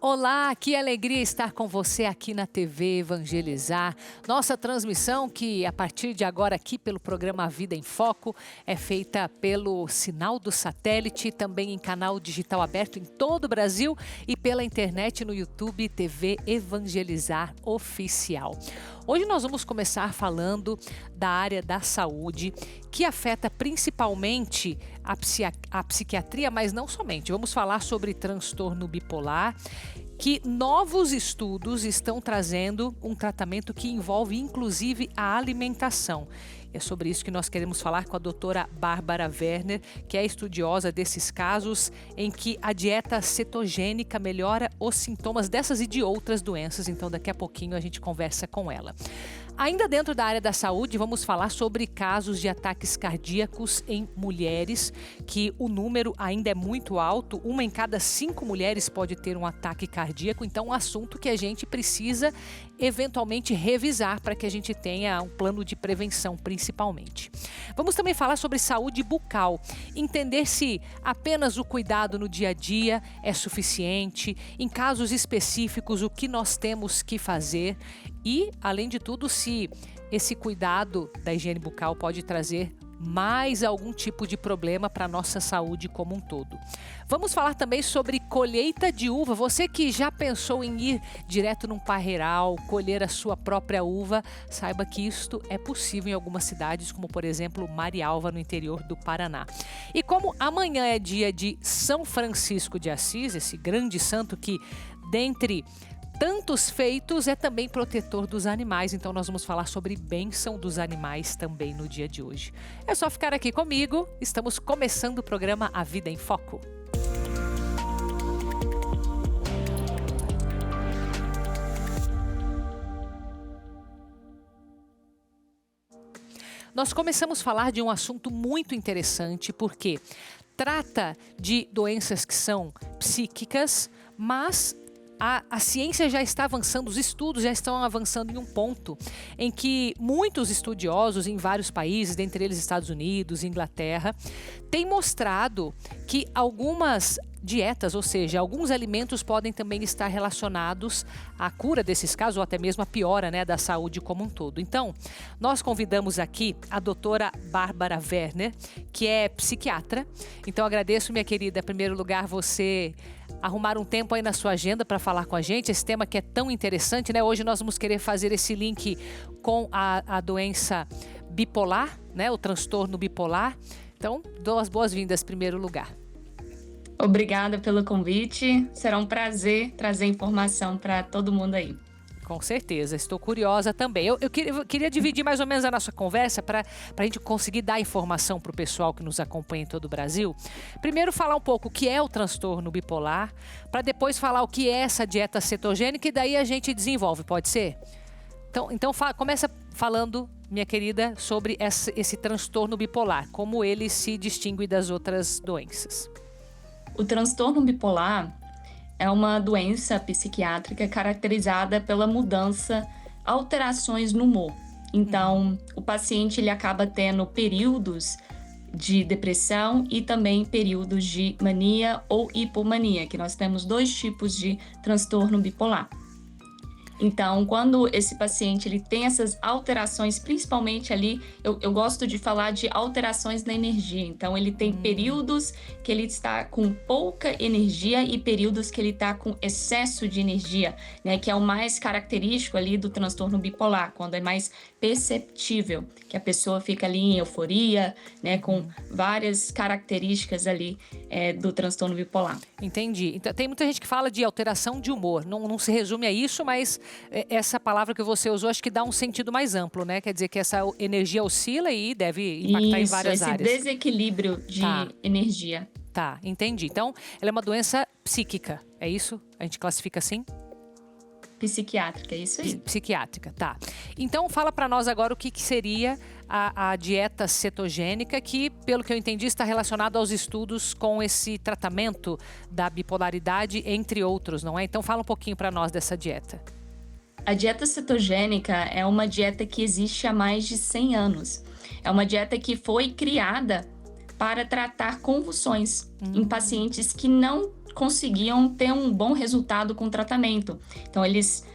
Olá, que alegria estar com você aqui na TV Evangelizar. Nossa transmissão, que a partir de agora aqui pelo programa Vida em Foco, é feita pelo sinal do satélite, também em canal digital aberto em todo o Brasil e pela internet no YouTube TV Evangelizar Oficial. Hoje nós vamos começar falando da área da saúde, que afeta principalmente a psiquiatria, mas não somente. Vamos falar sobre transtorno bipolar, que novos estudos estão trazendo um tratamento que envolve inclusive a alimentação. É sobre isso que nós queremos falar com a doutora Bárbara Werner, que é estudiosa desses casos em que a dieta cetogênica melhora os sintomas dessas e de outras doenças. Então, daqui a pouquinho a gente conversa com ela. Ainda dentro da área da saúde, vamos falar sobre casos de ataques cardíacos em mulheres, que o número ainda é muito alto. 1 em cada 5 mulheres pode ter um ataque cardíaco. Então, um assunto que a gente precisa eventualmente revisar para que a gente tenha um plano de prevenção, principalmente. Vamos também falar sobre saúde bucal, entender se apenas o cuidado no dia a dia é suficiente, em casos específicos o que nós temos que fazer e, além de tudo, se esse cuidado da higiene bucal pode trazer mais algum tipo de problema para a nossa saúde como um todo. Vamos falar também sobre colheita de uva. Você que já pensou em ir direto num parreiral, colher a sua própria uva, saiba que isto é possível em algumas cidades, como por exemplo Marialva, no interior do Paraná. E como amanhã é dia de São Francisco de Assis, esse grande santo que, dentre tantos feitos, é também protetor dos animais. Então nós vamos falar sobre bênção dos animais também no dia de hoje. É só ficar aqui comigo. Estamos começando o programa A Vida em Foco. Nós começamos a falar de um assunto muito interessante porque trata de doenças que são psíquicas, mas a ciência já está avançando, os estudos já estão avançando em um ponto em que muitos estudiosos em vários países, dentre eles Estados Unidos, Inglaterra, têm mostrado que algumas dietas, ou seja, alguns alimentos podem também estar relacionados à cura desses casos ou até mesmo à piora, da saúde como um todo. Então, nós convidamos aqui a doutora Bárbara Werner, que é psiquiatra. Então, agradeço, minha querida, em primeiro lugar, você arrumar um tempo aí na sua agenda para falar com a gente, esse tema que é tão interessante, Hoje nós vamos querer fazer esse link com a doença bipolar, o transtorno bipolar. Então, dou as boas-vindas em primeiro lugar. Obrigada pelo convite. Será um prazer trazer informação para todo mundo aí. Com certeza, estou curiosa também. Eu queria dividir mais ou menos a nossa conversa para a gente conseguir dar informação para o pessoal que nos acompanha em todo o Brasil. Primeiro falar um pouco o que é o transtorno bipolar, para depois falar o que é essa dieta cetogênica e daí a gente desenvolve, pode ser? Então começa falando, minha querida, sobre esse transtorno bipolar, como ele se distingue das outras doenças. O transtorno bipolar é uma doença psiquiátrica caracterizada pela mudança, alterações no humor. Então, o paciente ele acaba tendo períodos de depressão e também períodos de mania ou hipomania, que nós temos 2 tipos de transtorno bipolar. Então, quando esse paciente ele tem essas alterações, principalmente ali, eu gosto de falar de alterações na energia. Então, ele tem períodos que ele está com pouca energia e períodos que ele está com excesso de energia, que é o mais característico ali do transtorno bipolar, quando é mais perceptível, que a pessoa fica ali em euforia, com várias características ali do transtorno bipolar. Entendi. Então, tem muita gente que fala de alteração de humor. Não se resume a isso, mas essa palavra que você usou acho que dá um sentido mais amplo, Quer dizer que essa energia oscila e deve impactar em várias áreas. Esse desequilíprio de energia. Tá, entendi. Então, ela é uma doença psíquica, é isso? A gente classifica assim? Psiquiátrica, é isso aí. Psiquiátrica, tá. Então, fala para nós agora o que seria a dieta cetogênica, que, pelo que eu entendi, está relacionado aos estudos com esse tratamento da bipolaridade, entre outros, não é? Então, fala um pouquinho para nós dessa dieta. A dieta cetogênica é uma dieta que existe há mais de 100 anos. É uma dieta que foi criada para tratar convulsões em pacientes que não conseguiam ter um bom resultado com o tratamento. Então, eles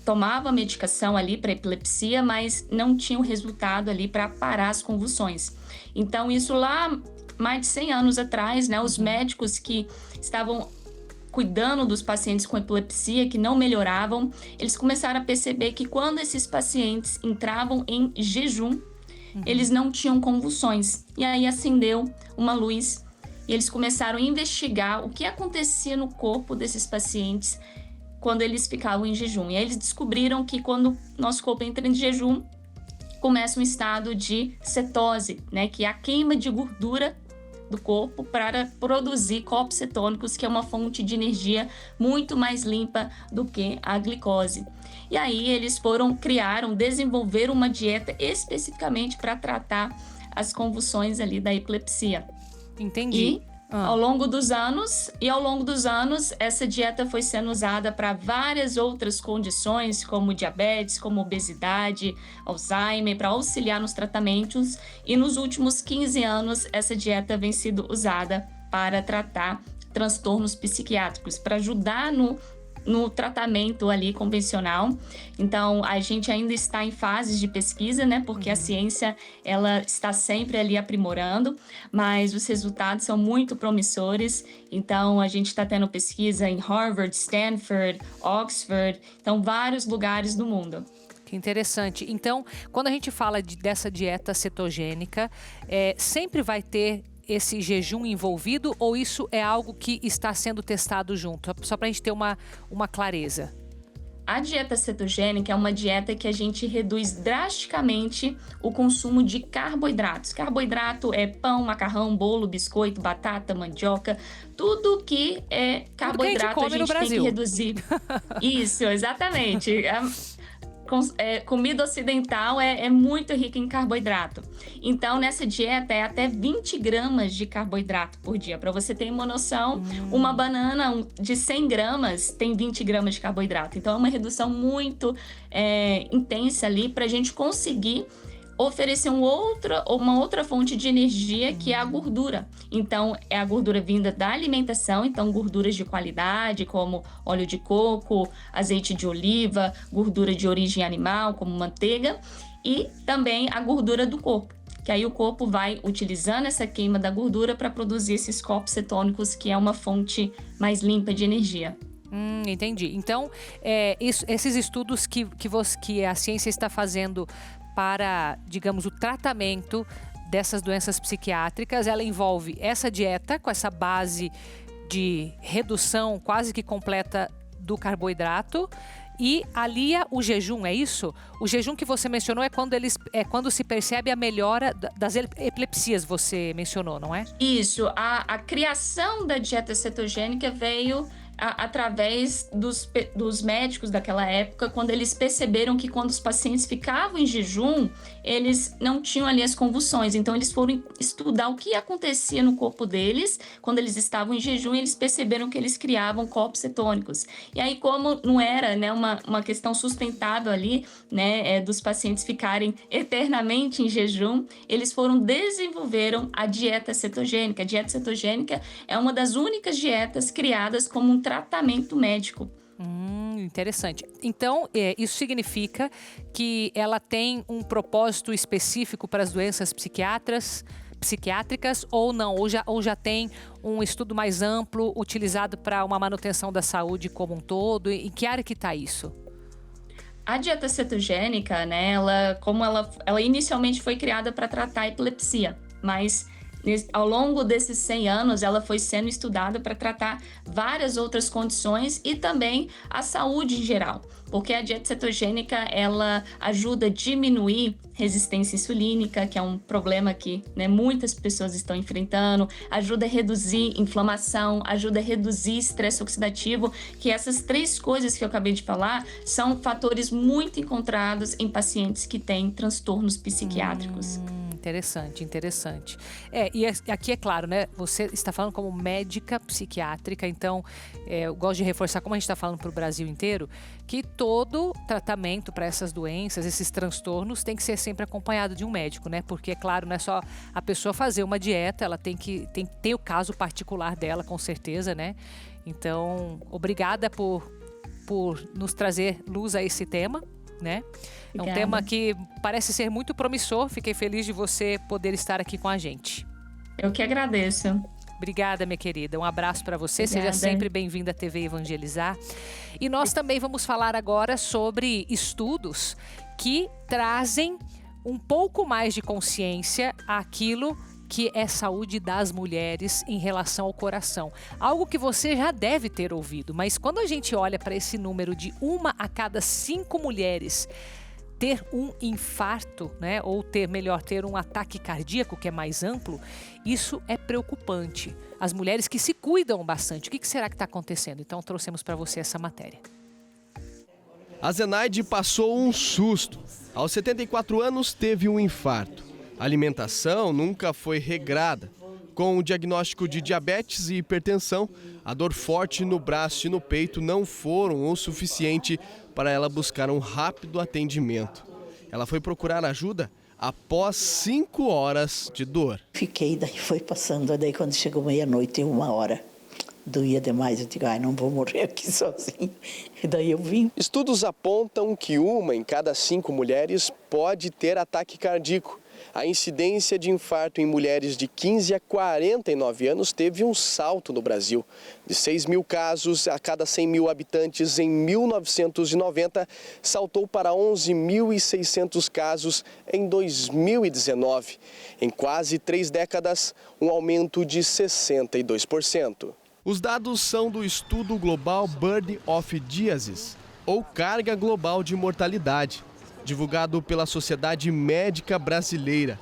tomavam a medicação ali para epilepsia, mas não tinham resultado ali para parar as convulsões. Então, isso lá mais de 100 anos atrás, né, os médicos que estavam cuidando dos pacientes com epilepsia que não melhoravam, eles começaram a perceber que quando esses pacientes entravam em jejum, eles não tinham convulsões. E aí acendeu uma luz e eles começaram a investigar o que acontecia no corpo desses pacientes quando eles ficavam em jejum. E aí eles descobriram que quando nosso corpo entra em jejum, começa um estado de cetose, né, que é a queima de gordura do corpo para produzir corpos cetônicos, que é uma fonte de energia muito mais limpa do que a glicose. E aí eles desenvolveram uma dieta especificamente para tratar as convulsões ali da epilepsia. Entendi. Ao longo dos anos, essa dieta foi sendo usada para várias outras condições, como diabetes, como obesidade, Alzheimer, para auxiliar nos tratamentos. E nos últimos 15 anos, essa dieta vem sendo usada para tratar transtornos psiquiátricos, para ajudar no tratamento ali convencional. Então, a gente ainda está em fases de pesquisa, né? Porque a ciência, ela está sempre ali aprimorando, mas os resultados são muito promissores. Então, a gente está tendo pesquisa em Harvard, Stanford, Oxford, então vários lugares do mundo. Que interessante. Então, quando a gente fala dessa dieta cetogênica, sempre vai ter esse jejum envolvido, ou isso é algo que está sendo testado junto? Só para a gente ter uma clareza. A dieta cetogênica é uma dieta que a gente reduz drasticamente o consumo de carboidratos. Carboidrato é pão, macarrão, bolo, biscoito, batata, mandioca, tudo que é carboidrato a gente tem que reduzir. Isso, exatamente. Comida ocidental é muito rica em carboidrato. Então, nessa dieta é até 20 gramas de carboidrato por dia. Para você ter uma noção, uma banana de 100 gramas tem 20 gramas de carboidrato. Então, é uma redução muito intensa ali para a gente conseguir oferecer uma outra fonte de energia, que é a gordura. Então, é a gordura vinda da alimentação, então gorduras de qualidade, como óleo de coco, azeite de oliva, gordura de origem animal, como manteiga, e também a gordura do corpo, que aí o corpo vai utilizando essa queima da gordura para produzir esses corpos cetônicos, que é uma fonte mais limpa de energia. Entendi. Então, esses estudos que a ciência está fazendo para, digamos, o tratamento dessas doenças psiquiátricas, ela envolve essa dieta com essa base de redução quase que completa do carboidrato e alia o jejum, é isso? O jejum que você mencionou é quando se percebe a melhora das epilepsias, você mencionou, não é? Isso, a criação da dieta cetogênica veio através dos médicos daquela época, quando eles perceberam que quando os pacientes ficavam em jejum, eles não tinham ali as convulsões. Então, eles foram estudar o que acontecia no corpo deles quando eles estavam em jejum, e eles perceberam que eles criavam corpos cetônicos. E aí, como não era, né, uma questão sustentável ali, né, dos pacientes ficarem eternamente em jejum, eles desenvolveram a dieta cetogênica. A dieta cetogênica é uma das únicas dietas criadas como um tratamento médico. Interessante. Então, isso significa que ela tem um propósito específico para as doenças psiquiátricas ou não? Ou já tem um estudo mais amplo utilizado para uma manutenção da saúde como um todo? Em que área que está isso? A dieta cetogênica, né, ela inicialmente foi criada para tratar a epilepsia, mas ao longo desses 100 anos, ela foi sendo estudada para tratar várias outras condições e também a saúde em geral, porque a dieta cetogênica, ela ajuda a diminuir resistência insulínica, que é um problema que, né, muitas pessoas estão enfrentando, ajuda a reduzir inflamação, ajuda a reduzir estresse oxidativo, que essas 3 coisas que eu acabei de falar são fatores muito encontrados em pacientes que têm transtornos psiquiátricos. Interessante. E aqui é claro, né? Você está falando como médica psiquiátrica, então eu gosto de reforçar, como a gente está falando para o Brasil inteiro, que todo tratamento para essas doenças, esses transtornos, tem que ser sempre acompanhado de um médico, né? Porque, é claro, não é só a pessoa fazer uma dieta, ela tem que ter o caso particular dela, com certeza, né? Então, obrigada por nos trazer luz a esse tema, né? É um tema que parece ser muito promissor. Fiquei feliz de você poder estar aqui com a gente. Eu que agradeço. Obrigada, minha querida. Um abraço para você. Obrigada. Seja sempre bem-vinda à TV Evangelizar. E nós também vamos falar agora sobre estudos que trazem um pouco mais de consciência àquilo que é saúde das mulheres em relação ao coração. Algo que você já deve ter ouvido, mas quando a gente olha para esse número de 1 a cada 5 mulheres ter um infarto, né, ou ter um ataque cardíaco, que é mais amplo, isso é preocupante. As mulheres que se cuidam bastante, o que será que está acontecendo? Então trouxemos para você essa matéria. A Zenaide passou um susto. Aos 74 anos teve um infarto. A alimentação nunca foi regrada. Com o diagnóstico de diabetes e hipertensão, a dor forte no braço e no peito não foram o suficiente para ela buscar um rápido atendimento. Ela foi procurar ajuda após 5 horas de dor. Fiquei, daí foi passando, daí quando chegou meia-noite e 1 hora, doía demais, eu digo, não vou morrer aqui sozinho. E daí eu vim. Estudos apontam que 1 em cada 5 mulheres pode ter ataque cardíaco. A incidência de infarto em mulheres de 15 a 49 anos teve um salto no Brasil. De 6.000 casos a cada 100.000 habitantes em 1990, saltou para 11.600 casos em 2019. Em quase 3 décadas, um aumento de 62%. Os dados são do estudo global Burden of Disease, ou Carga Global de Mortalidade, divulgado pela Sociedade Médica Brasileira.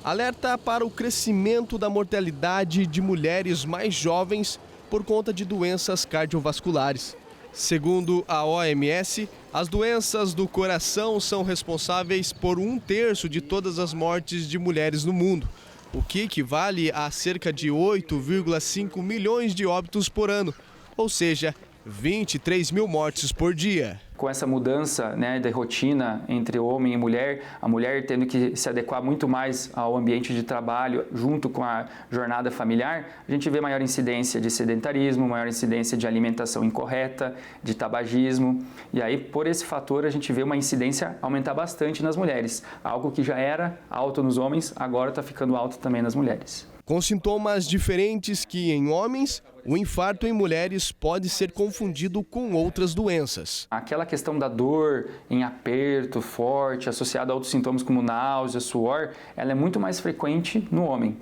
Alerta para o crescimento da mortalidade de mulheres mais jovens por conta de doenças cardiovasculares. Segundo a OMS, as doenças do coração são responsáveis por 1/3 de todas as mortes de mulheres no mundo, o que equivale a cerca de 8,5 milhões de óbitos por ano, ou seja, 23 mil mortes por dia. Com essa mudança, né, de rotina entre homem e mulher, a mulher tendo que se adequar muito mais ao ambiente de trabalho junto com a jornada familiar, a gente vê maior incidência de sedentarismo, maior incidência de alimentação incorreta, de tabagismo. E aí, por esse fator, a gente vê uma incidência aumentar bastante nas mulheres. Algo que já era alto nos homens, agora está ficando alto também nas mulheres. Com sintomas diferentes que em homens, o infarto em mulheres pode ser confundido com outras doenças. Aquela questão da dor em aperto forte, associada a outros sintomas como náusea, suor, ela é muito mais frequente no homem.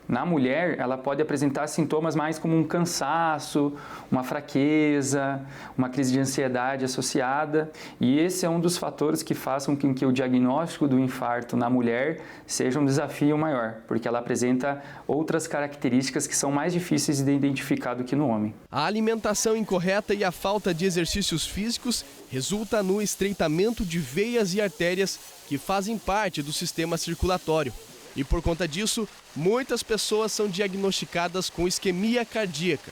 Na mulher, ela pode apresentar sintomas mais como um cansaço, uma fraqueza, uma crise de ansiedade associada. E esse é um dos fatores que façam com que o diagnóstico do infarto na mulher seja um desafio maior, porque ela apresenta outras características que são mais difíceis de identificar do que no homem. A alimentação incorreta e a falta de exercícios físicos resulta no estreitamento de veias e artérias que fazem parte do sistema circulatório. E por conta disso, muitas pessoas são diagnosticadas com isquemia cardíaca,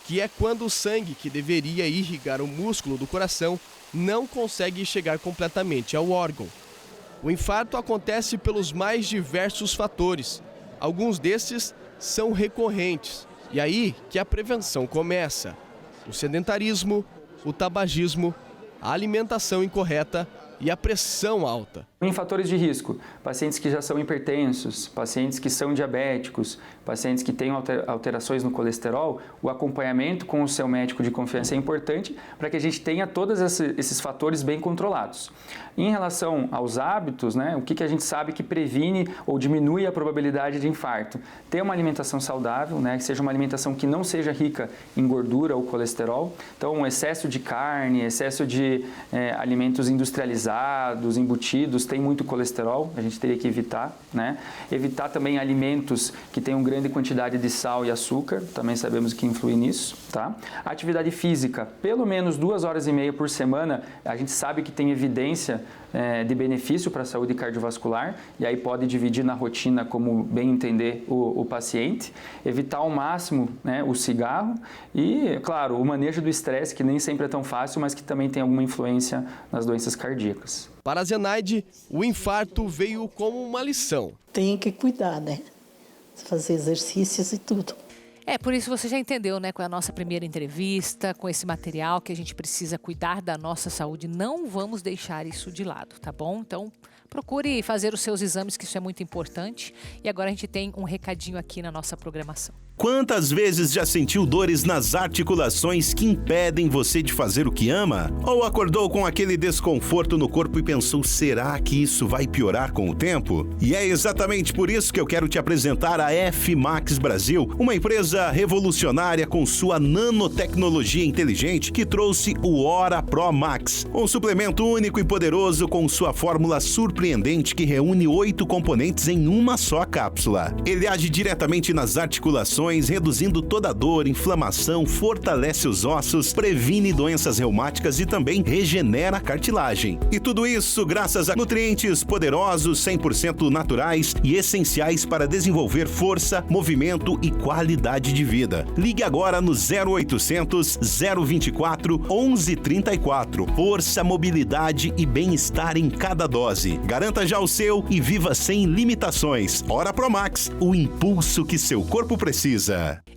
que é quando o sangue que deveria irrigar o músculo do coração não consegue chegar completamente ao órgão. O infarto acontece pelos mais diversos fatores. Alguns desses são recorrentes. E aí que a prevenção começa. O sedentarismo, o tabagismo, a alimentação incorreta e a pressão alta. Em fatores de risco, pacientes que já são hipertensos, pacientes que são diabéticos, pacientes que têm alterações no colesterol, o acompanhamento com o seu médico de confiança é importante para que a gente tenha todos esses fatores bem controlados. Em relação aos hábitos, né, o que a gente sabe que previne ou diminui a probabilidade de infarto? Ter uma alimentação saudável, né, que seja uma alimentação que não seja rica em gordura ou colesterol. Então, um excesso de carne, excesso de alimentos industrializados, embutidos, tem muito colesterol, a gente teria que evitar, né? Evitar também alimentos que tenham grande quantidade de sal e açúcar, também sabemos que influi nisso, tá? Atividade física, pelo menos 2h30 por semana, a gente sabe que tem evidência de benefício para a saúde cardiovascular, e aí pode dividir na rotina como bem entender o paciente. Evitar ao máximo, né, o cigarro e, claro, o manejo do estresse, que nem sempre é tão fácil, mas que também tem alguma influência nas doenças cardíacas. Para a Zenaide, o infarto veio como uma lição. Tem que cuidar, né? Fazer exercícios e tudo. Por isso você já entendeu, né? Com a nossa primeira entrevista, com esse material que a gente precisa cuidar da nossa saúde. Não vamos deixar isso de lado, tá bom? Então, procure fazer os seus exames, que isso é muito importante. E agora a gente tem um recadinho aqui na nossa programação. Quantas vezes já sentiu dores nas articulações que impedem você de fazer o que ama? Ou acordou com aquele desconforto no corpo e pensou, será que isso vai piorar com o tempo? E é exatamente por isso que eu quero te apresentar a F-Max Brasil, uma empresa revolucionária com sua nanotecnologia inteligente que trouxe o Ora Pro Max, um suplemento único e poderoso com sua fórmula surpreendente que reúne 8 componentes em uma só cápsula. Ele age diretamente nas articulações, reduzindo toda a dor, inflamação, fortalece os ossos, previne doenças reumáticas e também regenera a cartilagem. E tudo isso graças a nutrientes poderosos, 100% naturais e essenciais para desenvolver força, movimento e qualidade de vida. Ligue agora no 0800 024 1134. Força, mobilidade e bem-estar em cada dose. Garanta já o seu e viva sem limitações. Ora Pro Max, o impulso que seu corpo precisa.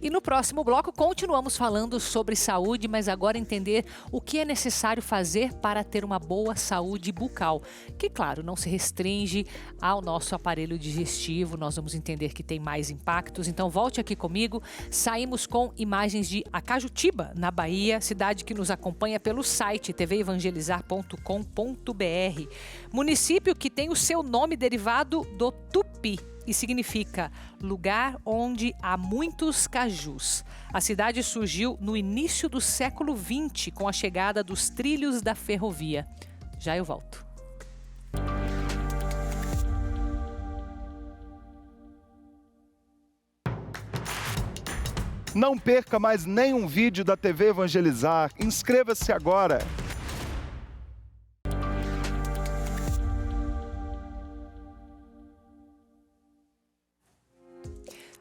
E no próximo bloco continuamos falando sobre saúde, mas agora entender o que é necessário fazer para ter uma boa saúde bucal, que claro, não se restringe ao nosso aparelho digestivo. Nós vamos entender que tem mais impactos, então volte aqui comigo. Saímos com imagens de Acajutiba, na Bahia, cidade que nos acompanha pelo site tvevangelizar.com.br, município que tem o seu nome derivado do tupi e significa lugar onde há muitos cajus. A cidade surgiu no início do século XX, com a chegada dos trilhos da ferrovia. Já eu volto. Não perca mais nenhum vídeo da TV Evangelizar. Inscreva-se agora.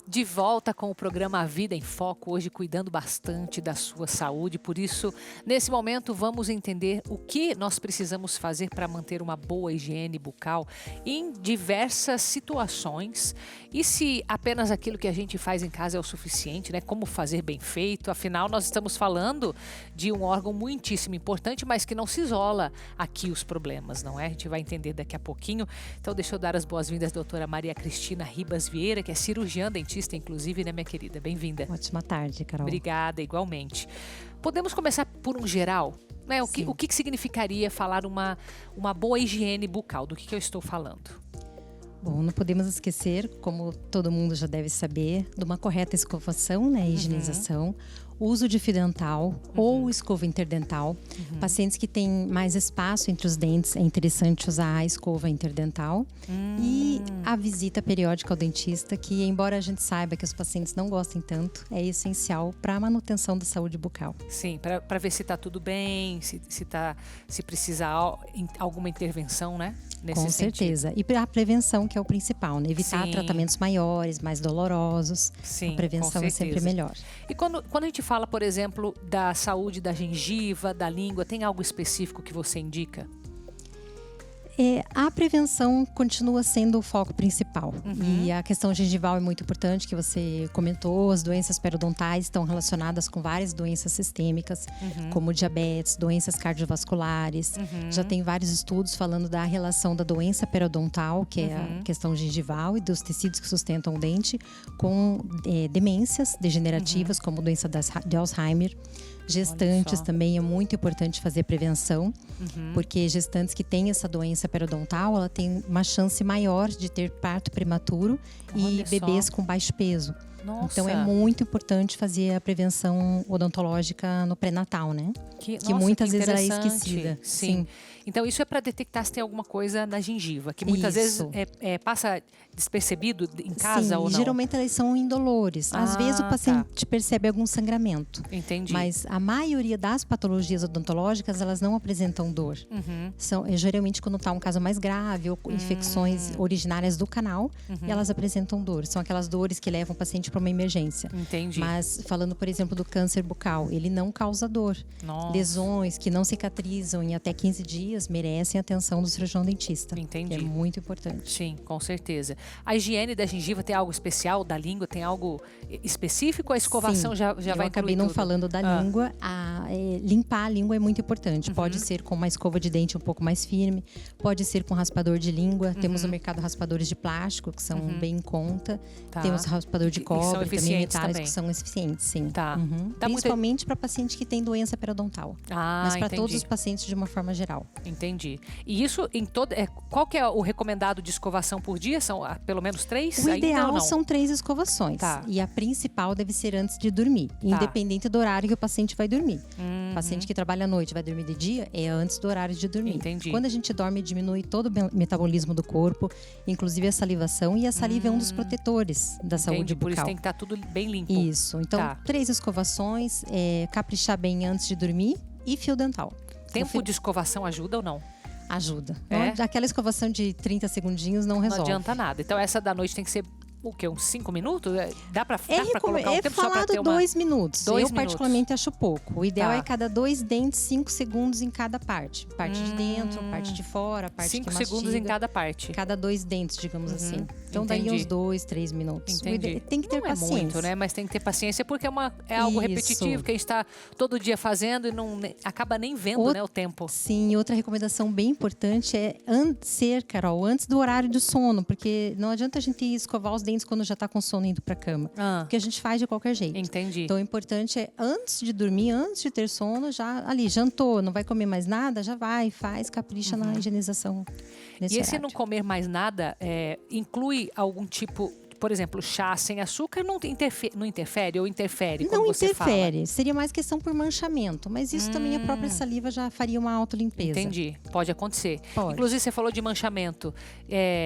De volta com o programa A Vida em Foco, hoje cuidando bastante da sua saúde. Por isso, nesse momento, vamos entender o que nós precisamos fazer para manter uma boa higiene bucal em diversas situações. E se apenas aquilo que a gente faz em casa é o suficiente, né? Como fazer bem feito? Afinal, nós estamos falando de um órgão muitíssimo importante, mas que não se isola aqui os problemas, não é? A gente vai entender daqui a pouquinho. Então, deixa eu dar as boas-vindas à doutora Maria Cristina Ribas Vieira, que é cirurgiã dentista, inclusive, né, minha querida? Bem-vinda. Ótima tarde, Carol. Obrigada, igualmente. Podemos começar por um geral? Né? O que significaria falar uma boa higiene bucal? Do que eu estou falando? Bom, não podemos esquecer, como todo mundo já deve saber, de uma correta escovação, né, higienização, uso de fio dental ou escova interdental. Pacientes que têm mais espaço entre os dentes, é interessante usar a escova interdental. E a visita periódica ao dentista, que embora a gente saiba que os pacientes não gostem tanto, é essencial para a manutenção da saúde bucal. Sim, para ver se está tudo bem, se precisa alguma intervenção, né? Com certeza. E a prevenção, que é o principal, né? Evitar tratamentos maiores, mais dolorosos. Sim, a prevenção é sempre melhor. E quando a gente fala, por exemplo, da saúde da gengiva, da língua, tem algo específico que você indica? A prevenção continua sendo o foco principal. E a questão gengival é muito importante, que você comentou. As doenças periodontais estão relacionadas com várias doenças sistêmicas, como diabetes, doenças cardiovasculares. Já tem vários estudos falando da relação da doença periodontal, que é a questão gengival, e dos tecidos que sustentam o dente, com demências degenerativas, como doença de Alzheimer. Gestantes também é muito importante fazer prevenção, porque gestantes que têm essa doença periodontal, ela tem uma chance maior de ter parto prematuro e bebês com baixo peso. Nossa. Então é muito importante fazer a prevenção odontológica no pré-natal, né? Que muitas vezes ela é esquecida. Sim. Então isso é para detectar se tem alguma coisa na gengiva, que muitas vezes passa despercebido em casa ou não? Geralmente elas são indolores. Às vezes o paciente percebe algum sangramento. Entendi. Mas a maioria das patologias odontológicas, elas não apresentam dor. Geralmente quando está um caso mais grave ou infecções originárias do canal, elas apresentam dor. São aquelas dores que levam o paciente para uma emergência. Entendi. Mas falando, por exemplo, do câncer bucal, ele não causa dor. Nossa. Lesões que não cicatrizam em até 15 dias merecem a atenção do cirurgião dentista. Entendi. Que é muito importante. Sim, com certeza. A higiene da gengiva tem algo especial? Da língua tem algo específico? A escovação Sim, já vai incluir eu acabei não tudo? falando da língua. Limpar a língua é muito importante. Uhum. Pode ser com uma escova de dente um pouco mais firme, pode ser com raspador de língua. Uhum. Temos no mercado raspadores de plástico, que são bem em conta. Tá. Temos raspador de E são cobre, também eficientes metálicos, também. que são eficientes, sim. Tá. Uhum. Dá Principalmente para paciente que tem doença periodontal. Mas para todos os pacientes de uma forma geral. Entendi. E isso em todo. Qual que é o recomendado de escovação por dia? São pelo menos 3? O ainda ideal ou não? são 3 escovações. Tá. E a principal deve ser antes de dormir, independente do horário que o paciente vai dormir. O paciente que trabalha à noite vai dormir de dia, é antes do horário de dormir. Entendi. Quando a gente dorme, diminui todo o metabolismo do corpo, inclusive a salivação, e a saliva é um dos protetores da saúde bucal. Por isso tem que estar tudo bem limpo. Isso. Então, Tá. 3 escovações, caprichar bem antes de dormir e fio dental. Tempo de escovação ajuda ou não? Ajuda. É? Aquela escovação de 30 segundinhos não Não resolve. adianta nada. Então essa da noite tem que ser o quê? Uns 5 minutos? Dá pra colocar um tempo só pra falado ter uma... 2 minutos. 2 Eu minutos. particularmente acho pouco. O ideal Tá. é cada 2 dentes, 5 segundos em cada parte. Parte de dentro, parte de fora, parte 5 que segundos em mastiga. cada parte. Cada 2 dentes, digamos assim. Então daí Entendi. uns 2, 3 minutos. Entendi. Tem que ter não paciência. é muito, né? Mas tem que ter paciência porque é algo Isso. repetitivo que a gente está todo dia fazendo e não acaba nem vendo, né, o tempo. Sim, outra recomendação bem importante é Carol, antes do horário de sono, porque não adianta a gente escovar os dentes quando já está com sono indo para cama, porque a gente faz de qualquer jeito. Entendi. Então o importante é antes de dormir, antes de ter sono, já ali jantou, não vai comer mais nada, já vai, faz, capricha na higienização nesse E esse horário. não comer mais nada inclui algum tipo, por exemplo, chá sem açúcar não interfere ou interfere? Não como você fala? interfere, seria mais questão por manchamento, mas isso também a própria saliva já faria uma autolimpeza. Entendi, pode acontecer. Pode. Inclusive você falou de manchamento.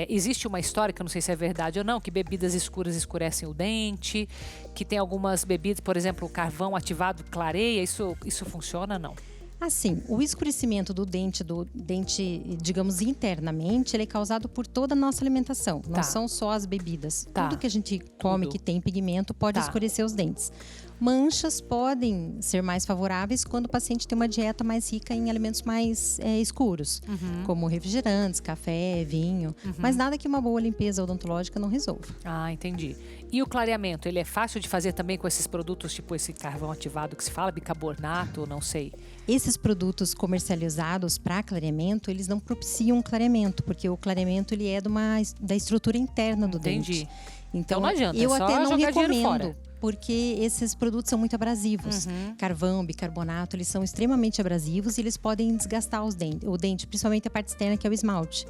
Existe uma história, que eu não sei se é verdade ou não, que bebidas escuras escurecem o dente, que tem algumas bebidas, por exemplo, o carvão ativado clareia, isso funciona ou não? Assim, o escurecimento do dente, digamos, internamente, ele é causado por toda a nossa alimentação. Não são só as bebidas. Tá. Tudo que a gente come que tem pigmento pode escurecer os dentes. Manchas podem ser mais favoráveis quando o paciente tem uma dieta mais rica em alimentos mais escuros, como refrigerantes, café, vinho. Mas nada que uma boa limpeza odontológica não resolva. Ah, entendi. E o clareamento, ele é fácil de fazer também com esses produtos, tipo esse carvão ativado que se fala, bicarbonato, não sei. Esses produtos comercializados para clareamento, eles não propiciam clareamento, porque o clareamento ele é da estrutura interna do Entendi. dente. Então não adianta, eu é só até não jogar dinheiro recomendo. fora. Porque esses produtos são muito abrasivos. Carvão, bicarbonato, eles são extremamente abrasivos e eles podem desgastar o dente, principalmente a parte externa, que é o esmalte.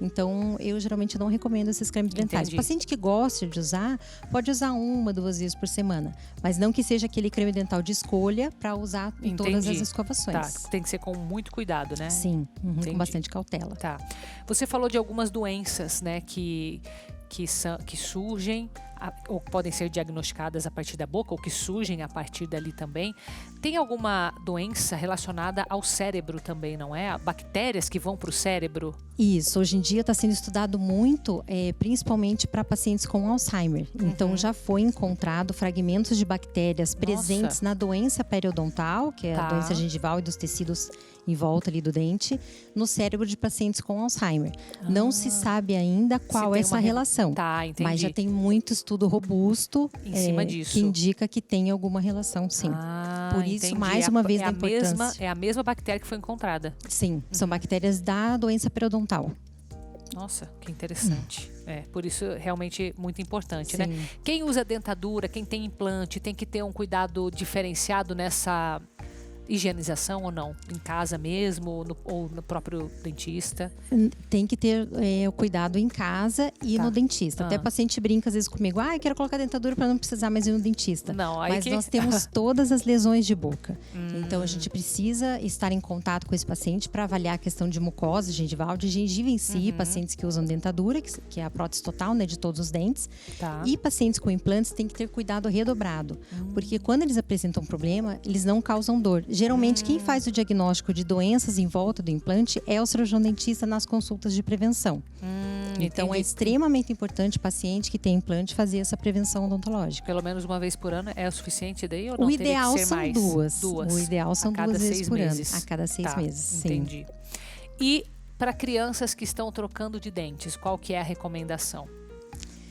Então, eu geralmente não recomendo esses cremes dentais. O paciente que gosta de usar, pode usar 1, 2 vezes por semana. Mas não que seja aquele creme dental de escolha para usar em todas as escovações. Tá, tem que ser com muito cuidado, né? Sim, com bastante cautela. Tá. Você falou de algumas doenças, né, que surgem ou podem ser diagnosticadas a partir da boca ou que surgem a partir dali também. Tem alguma doença relacionada ao cérebro também, não é? Bactérias que vão para o cérebro? Isso, hoje em dia está sendo estudado muito, principalmente para pacientes com Alzheimer. Então já foi encontrado fragmentos de bactérias presentes na doença periodontal, que é a doença gengival e dos tecidos em volta ali do dente, no cérebro de pacientes com Alzheimer. Não se sabe ainda qual é essa relação, entendi. mas já tem muito estudo robusto em cima disso, que indica que tem alguma relação, sim. Por isso, entendi. mais uma vez, a importância. É a mesma bactéria que foi encontrada. Sim, são bactérias da doença periodontal. Nossa, que interessante. Por isso realmente muito importante, Sim. né? Quem usa dentadura, quem tem implante, tem que ter um cuidado diferenciado nessa higienização ou não? Em casa mesmo ou no próprio dentista? Tem que ter o cuidado em casa e no dentista. Até paciente brinca às vezes comigo, eu quero colocar dentadura para não precisar mais ir no dentista. Não, mas nós temos todas as lesões de boca. Então a gente precisa estar em contato com esse paciente para avaliar a questão de mucosa gengival, de gengiva em si, pacientes que usam dentadura, que é a prótese total, né, de todos os dentes. E pacientes com implantes têm que ter cuidado redobrado. Porque quando eles apresentam problema, eles não causam dor. Geralmente, quem faz o diagnóstico de doenças em volta do implante é o cirurgião dentista nas consultas de prevenção. Então, entendi. é extremamente importante o paciente que tem implante fazer essa prevenção odontológica. Pelo menos uma vez por ano é o suficiente daí ou não? O Teria ideal que ser são mais? duas. O ideal são a cada 2 vezes 6 por meses. ano. A cada 6 meses, sim. Entendi. E para crianças que estão trocando de dentes, qual que é a recomendação?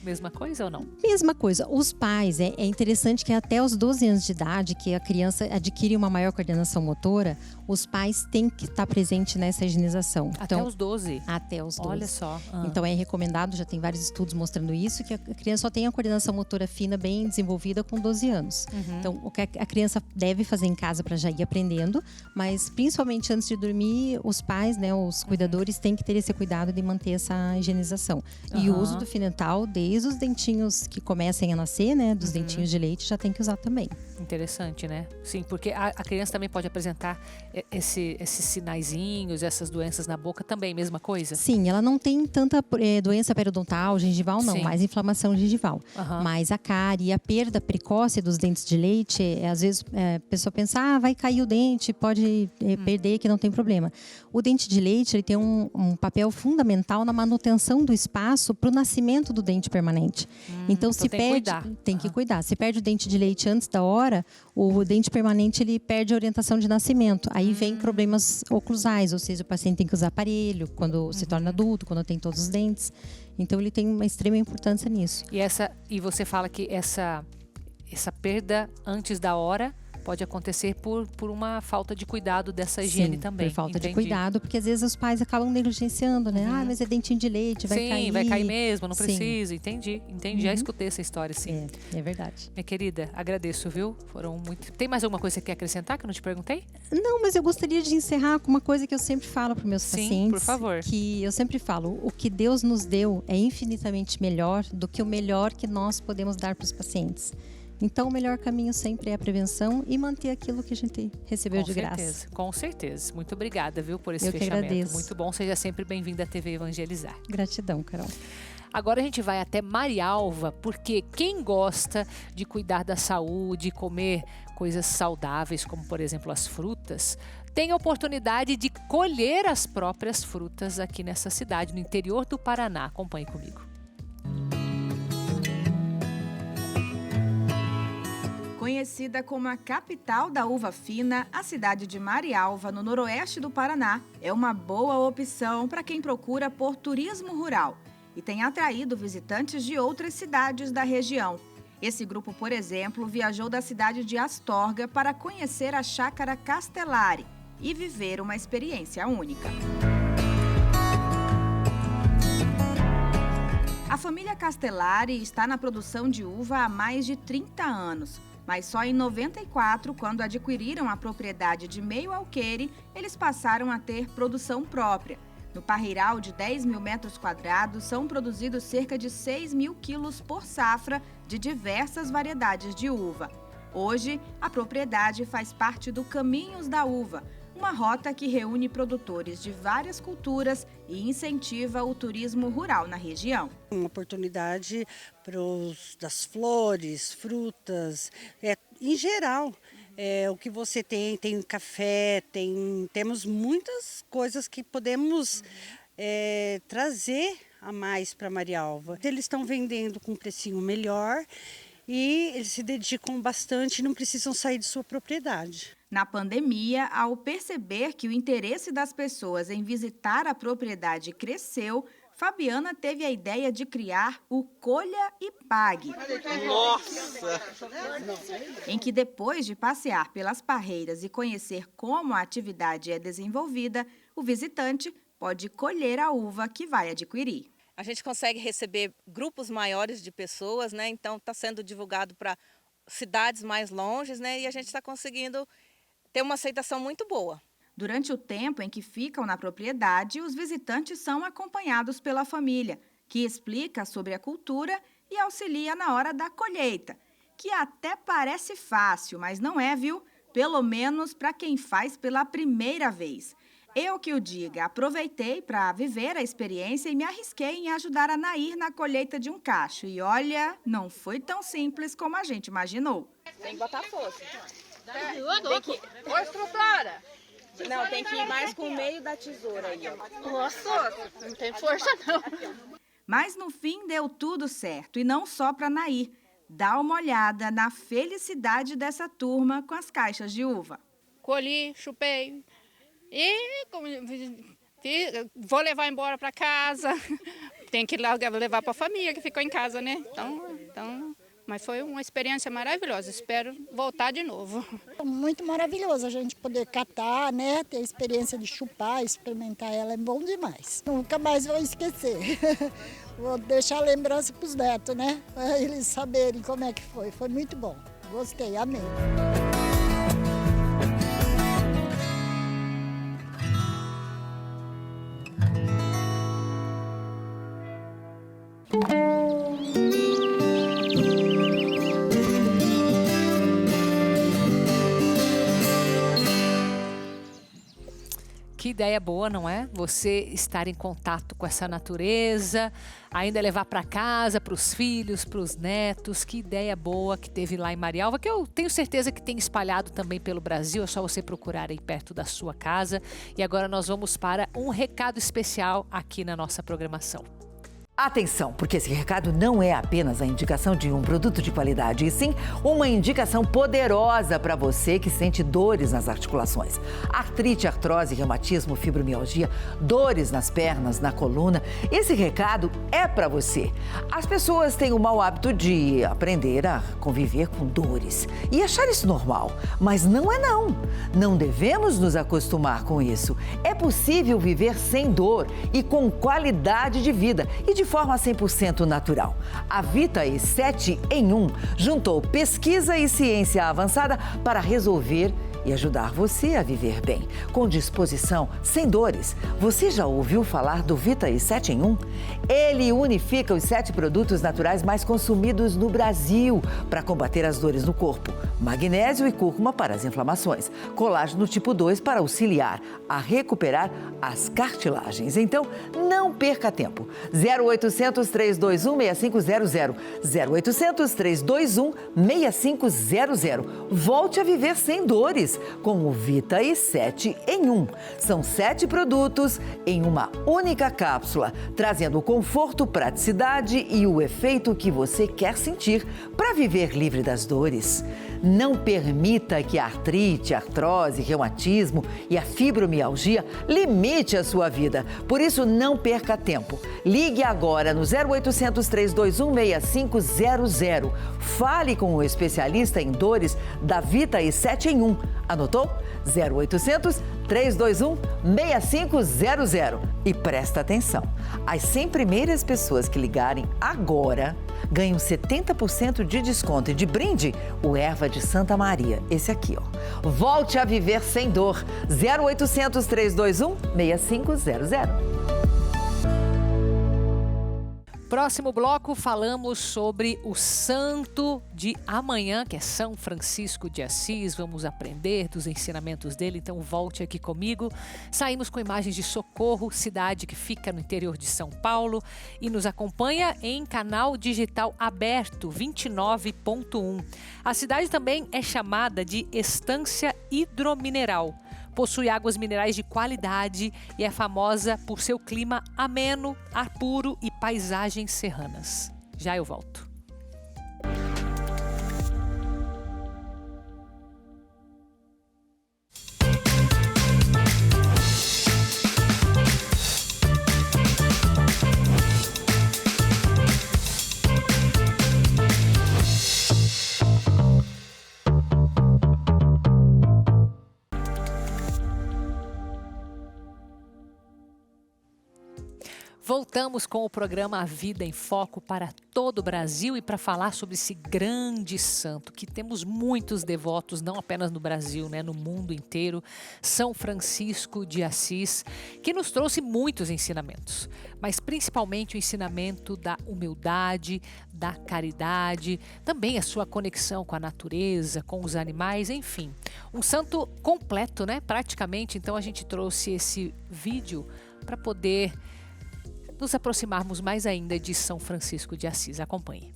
Mesma coisa ou não? Mesma coisa. Os pais, é interessante que até os 12 anos de idade, que a criança adquire uma maior coordenação motora, os pais têm que estar presentes nessa higienização. Até os 12? Até os 12. Olha só. Então é recomendado, já tem vários estudos mostrando isso, que a criança só tem a coordenação motora fina bem desenvolvida com 12 anos. Então o que a criança deve fazer em casa para já ir aprendendo, mas principalmente antes de dormir, os pais, né, os cuidadores têm que ter esse cuidado de manter essa higienização. E o uso do fio dental, desde os dentinhos que comecem a nascer, né, dos dentinhos de leite, já tem que usar também. Interessante, né? Sim, porque a criança também pode apresentar esses sinaizinhos, essas doenças na boca também, mesma coisa? Sim, ela não tem tanta doença periodontal, gengival não, Sim. mais inflamação gengival. Mas a cárie e a perda precoce dos dentes de leite, às vezes a pessoa pensa, vai cair o dente, pode perder, que não tem problema. O dente de leite ele tem um papel fundamental na manutenção do espaço para o nascimento do dente permanente. Então se perde, tem que cuidar. Se perde o dente de leite antes da hora, o dente permanente ele perde a orientação de nascimento. Aí vem problemas oclusais, ou seja, o paciente tem que usar aparelho quando se torna adulto, quando tem todos os dentes. Então ele tem uma extrema importância nisso. E você fala que essa perda antes da hora pode acontecer por uma falta de cuidado dessa higiene também. Por falta de cuidado, porque às vezes os pais acabam negligenciando, né? Mas é dentinho de leite, vai cair. Sim, vai cair mesmo, não precisa. Entendi. Já escutei essa história, sim. É verdade. Minha querida, agradeço, viu? Foram muito... Tem mais alguma coisa que você quer acrescentar que eu não te perguntei? Não, mas eu gostaria de encerrar com uma coisa que eu sempre falo para meus pacientes. Por favor. Que eu sempre falo, o que Deus nos deu é infinitamente melhor do que o melhor que nós podemos dar para os pacientes. Então, o melhor caminho sempre é a prevenção e manter aquilo que a gente recebeu de graça. Com certeza. Muito obrigada, viu, por esse fechamento. Eu que agradeço. Muito bom. Seja sempre bem-vinda à TV Evangelizar. Gratidão, Carol. Agora a gente vai até Marialva, porque quem gosta de cuidar da saúde, comer coisas saudáveis, como, por exemplo, as frutas, tem a oportunidade de colher as próprias frutas aqui nessa cidade, no interior do Paraná. Acompanhe comigo. Conhecida como a capital da uva fina, a cidade de Marialva, no noroeste do Paraná, é uma boa opção para quem procura por turismo rural e tem atraído visitantes de outras cidades da região. Esse grupo, por exemplo, viajou da cidade de Astorga para conhecer a Chácara Castellari e viver uma experiência única. A família Castellari está na produção de uva há mais de 30 anos. Mas só em 94, quando adquiriram a propriedade de Meio Alqueire, eles passaram a ter produção própria. No parreiral de 10 mil metros quadrados, são produzidos cerca de 6 mil quilos por safra de diversas variedades de uva. Hoje, a propriedade faz parte do Caminhos da Uva, uma rota que reúne produtores de várias culturas e incentiva o turismo rural na região. Uma oportunidade das flores, frutas, em geral. O que você tem café, temos muitas coisas que podemos trazer a mais para Marialva. Eles estão vendendo com um precinho melhor e eles se dedicam bastante e não precisam sair de sua propriedade. Na pandemia, ao perceber que o interesse das pessoas em visitar a propriedade cresceu, Fabiana teve a ideia de criar o Colha e Pague. Nossa! Em que depois de passear pelas parreiras e conhecer como a atividade é desenvolvida, o visitante pode colher a uva que vai adquirir. A gente consegue receber grupos maiores de pessoas, né? Então está sendo divulgado para cidades mais longes, né? E a gente está conseguindo ter uma aceitação muito boa. Durante o tempo em que ficam na propriedade, os visitantes são acompanhados pela família, que explica sobre a cultura e auxilia na hora da colheita, que até parece fácil, mas não é, viu? Pelo menos para quem faz pela primeira vez. Eu que o diga, aproveitei para viver a experiência e me arrisquei em ajudar a Nair na colheita de um cacho. E olha, não foi tão simples como a gente imaginou. Tem que botar força. Não, tem que ir mais com o meio da tesoura aí. Nossa, não tem força não. Mas no fim deu tudo certo, e não só para Nair. Dá uma olhada na felicidade dessa turma com as caixas de uva. Colhi, chupei e vou levar embora para casa. Tem que levar para a família que ficou em casa, né? Então, mas foi uma experiência maravilhosa. Espero voltar de novo. Muito maravilhoso a gente poder catar, né? Ter a experiência de chupar, experimentar ela é bom demais. Nunca mais vou esquecer. Vou deixar a lembrança para os netos, né? Para eles saberem como é que foi. Foi muito bom. Gostei, amei. Que ideia boa, não é? Você estar em contato com essa natureza, ainda levar para casa, para os filhos, para os netos. Que ideia boa que teve lá em Marialva, que eu tenho certeza que tem espalhado também pelo Brasil. É só você procurar aí perto da sua casa. E agora nós vamos para um recado especial aqui na nossa programação. Atenção, porque esse recado não é apenas a indicação de um produto de qualidade, e sim uma indicação poderosa para você que sente dores nas articulações. Artrite, artrose, reumatismo, fibromialgia, dores nas pernas, na coluna. Esse recado é para você. As pessoas têm o mau hábito de aprender a conviver com dores e achar isso normal, mas não é não. Não devemos nos acostumar com isso. É possível viver sem dor e com qualidade de vida e de forma 100% natural. A Vitae 7 em 1 juntou pesquisa e ciência avançada para resolver e ajudar você a viver bem, com disposição, sem dores. Você já ouviu falar do Vitae 7 em 1? Ele unifica os 7 produtos naturais mais consumidos no Brasil para combater as dores no corpo. Magnésio e cúrcuma para as inflamações. Colágeno tipo 2 para auxiliar a recuperar as cartilagens. Então, não perca tempo. 0800 321 6500. 0800 321 6500. Volte a viver sem dores com o Vitae 7 em 1. São 7 produtos em uma única cápsula, trazendo conforto, praticidade e o efeito que você quer sentir para viver livre das dores. Não permita que a artrite, a artrose, reumatismo e a fibromialgia limite a sua vida. Por isso, não perca tempo. Ligue agora no 0800 321 6500. Fale com o especialista em dores da Vitae 7 em 1. Anotou? 0800 321 6500. E presta atenção, as 100 primeiras pessoas que ligarem agora ganham 70% de desconto e de brinde o Erva de Santa Maria. Esse aqui, ó. Volte a viver sem dor. 0800 321 6500. Próximo bloco, falamos sobre o santo de amanhã, que é São Francisco de Assis. Vamos aprender dos ensinamentos dele, então volte aqui comigo. Saímos com imagens de Socorro, cidade que fica no interior de São Paulo, e nos acompanha em canal digital aberto 29.1. A cidade também é chamada de Estância Hidromineral. Possui águas minerais de qualidade e é famosa por seu clima ameno, ar puro e paisagens serranas. Já eu volto. Voltamos com o programa A Vida em Foco para todo o Brasil e para falar sobre esse grande santo, que temos muitos devotos, não apenas no Brasil, né, no mundo inteiro, São Francisco de Assis, que nos trouxe muitos ensinamentos, mas principalmente o ensinamento da humildade, da caridade, também a sua conexão com a natureza, com os animais, enfim. Um santo completo, né, praticamente. Então a gente trouxe esse vídeo para poder nos aproximarmos mais ainda de São Francisco de Assis. Acompanhe.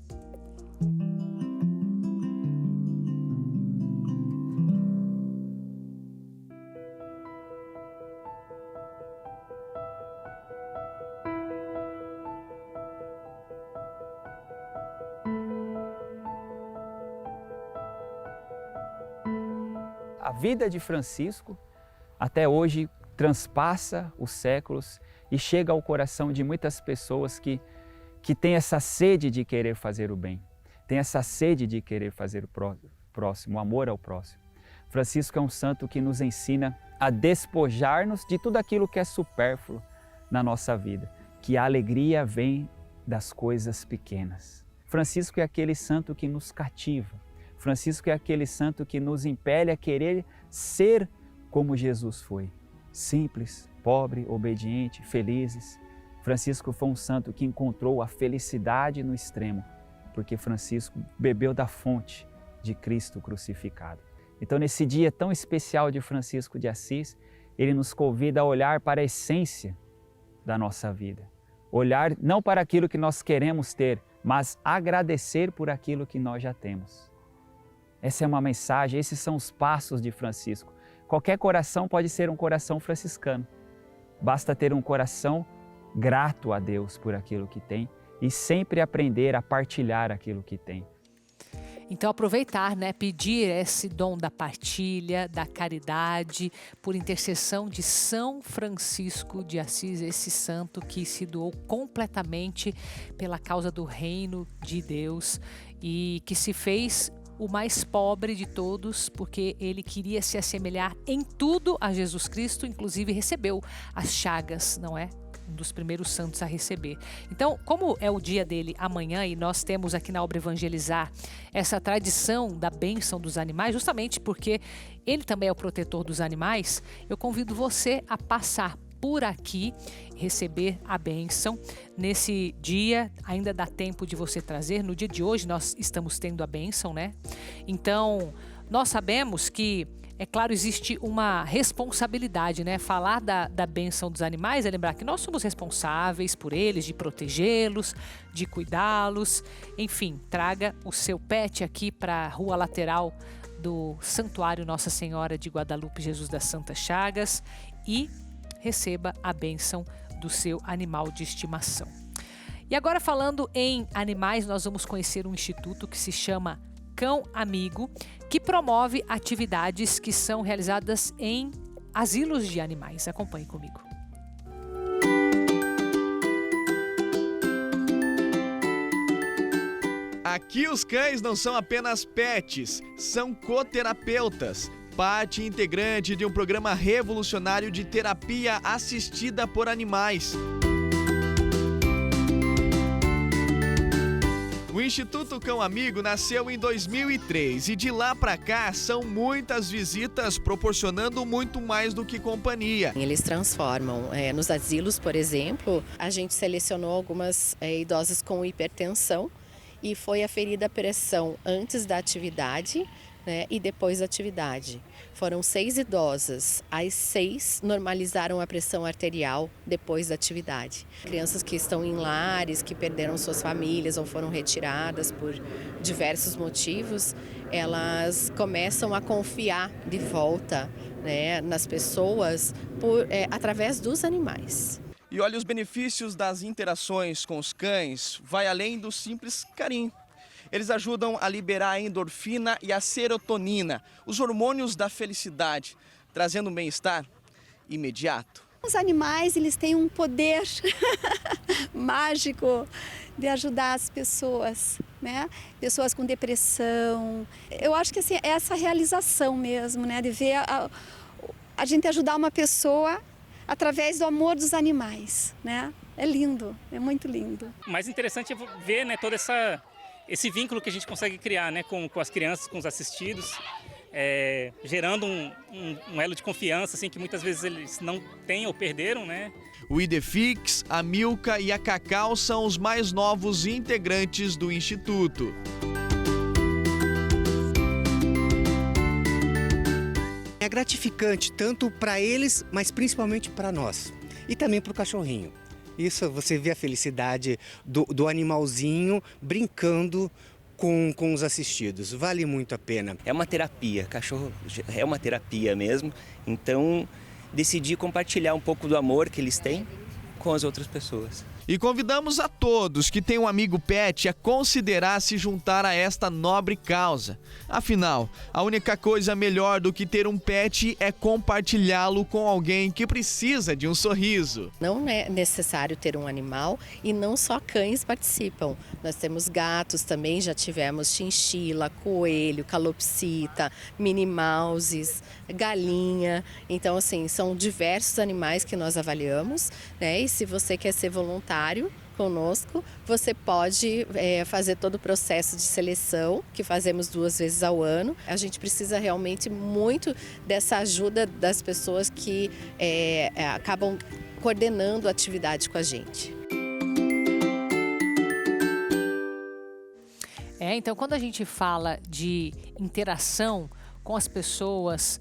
a vida de Francisco, até hoje, transpassa os séculos e chega ao coração de muitas pessoas que têm essa sede de querer fazer o bem, tem essa sede de querer fazer o próximo, o amor ao próximo. Francisco é um santo que nos ensina a despojar-nos de tudo aquilo que é supérfluo na nossa vida, que a alegria vem das coisas pequenas. Francisco é aquele santo que nos cativa. Francisco é aquele santo que nos impele a querer ser como Jesus foi. Simples, pobre, obediente, felizes. Francisco foi um santo que encontrou a felicidade no extremo, porque Francisco bebeu da fonte de Cristo crucificado. Então, nesse dia tão especial de Francisco de Assis, ele nos convida a olhar para a essência da nossa vida. Olhar não para aquilo que nós queremos ter, mas agradecer por aquilo que nós já temos. Essa é uma mensagem, esses são os passos de Francisco. Qualquer coração pode ser um coração franciscano. Basta ter um coração grato a Deus por aquilo que tem e sempre aprender a partilhar aquilo que tem. Então aproveitar, né, pedir esse dom da partilha, da caridade, por intercessão de São Francisco de Assis, esse santo que se doou completamente pela causa do reino de Deus e que se fez o mais pobre de todos, porque ele queria se assemelhar em tudo a Jesus Cristo, inclusive recebeu as chagas, não é? Um dos primeiros santos a receber. Então, como é o dia dele amanhã e nós temos aqui na Obra Evangelizar essa tradição da bênção dos animais, justamente porque ele também é o protetor dos animais, eu convido você a passar por aqui, receber a bênção. Nesse dia, ainda dá tempo de você trazer. No dia de hoje, nós estamos tendo a bênção, né? Então, nós sabemos que, é claro, existe uma responsabilidade, né? Falar da bênção dos animais é lembrar que nós somos responsáveis por eles, de protegê-los, de cuidá-los. Enfim, traga o seu pet aqui para a rua lateral do Santuário Nossa Senhora de Guadalupe Jesus das Santas Chagas e receba a bênção do seu animal de estimação. E agora, falando em animais, nós vamos conhecer um instituto que se chama Cão Amigo, que promove atividades que são realizadas em asilos de animais. Acompanhe comigo. Aqui os cães não são apenas pets, são coterapeutas, parte integrante de um programa revolucionário de terapia assistida por animais. O Instituto Cão Amigo nasceu em 2003 e de lá para cá são muitas visitas proporcionando muito mais do que companhia. Eles transformam. Nos asilos, por exemplo, a gente selecionou algumas idosas com hipertensão e foi aferida a pressão antes da atividade, né, e depois da atividade. Foram 6 idosas, as 6 normalizaram a pressão arterial depois da atividade. Crianças que estão em lares, que perderam suas famílias ou foram retiradas por diversos motivos, elas começam a confiar de volta, né, nas pessoas através dos animais. E olha, os benefícios das interações com os cães vai além do simples carinho. Eles ajudam a liberar a endorfina e a serotonina, os hormônios da felicidade, trazendo um bem-estar imediato. Os animais, eles têm um poder mágico de ajudar as pessoas, né? Pessoas com depressão. Eu acho que assim, é essa realização mesmo, né? De ver a gente ajudar uma pessoa através do amor dos animais, né? É lindo, é muito lindo. O mais interessante é ver, né, todo esse vínculo que a gente consegue criar, né, com as crianças, com os assistidos, gerando um elo de confiança assim, que muitas vezes eles não têm ou perderam, né? O Idefix, a Milka e a Cacau são os mais novos integrantes do Instituto. É gratificante tanto para eles, mas principalmente para nós e também para o cachorrinho. Isso, você vê a felicidade do animalzinho brincando com os assistidos. Vale muito a pena. É uma terapia, cachorro é uma terapia mesmo. Então, decidi compartilhar um pouco do amor que eles têm com as outras pessoas. E convidamos a todos que têm um amigo pet a considerar se juntar a esta nobre causa. Afinal, a única coisa melhor do que ter um pet é compartilhá-lo com alguém que precisa de um sorriso. Não é necessário ter um animal e não só cães participam. Nós temos gatos também, já tivemos chinchila, coelho, calopsita, mini mouses, galinha. Então, assim, são diversos animais que nós avaliamos, né? E se você quer ser voluntário conosco, você pode fazer todo o processo de seleção, que fazemos 2 vezes ao ano. A gente precisa realmente muito dessa ajuda das pessoas que acabam coordenando a atividade com a gente. Então, quando a gente fala de interação com as pessoas,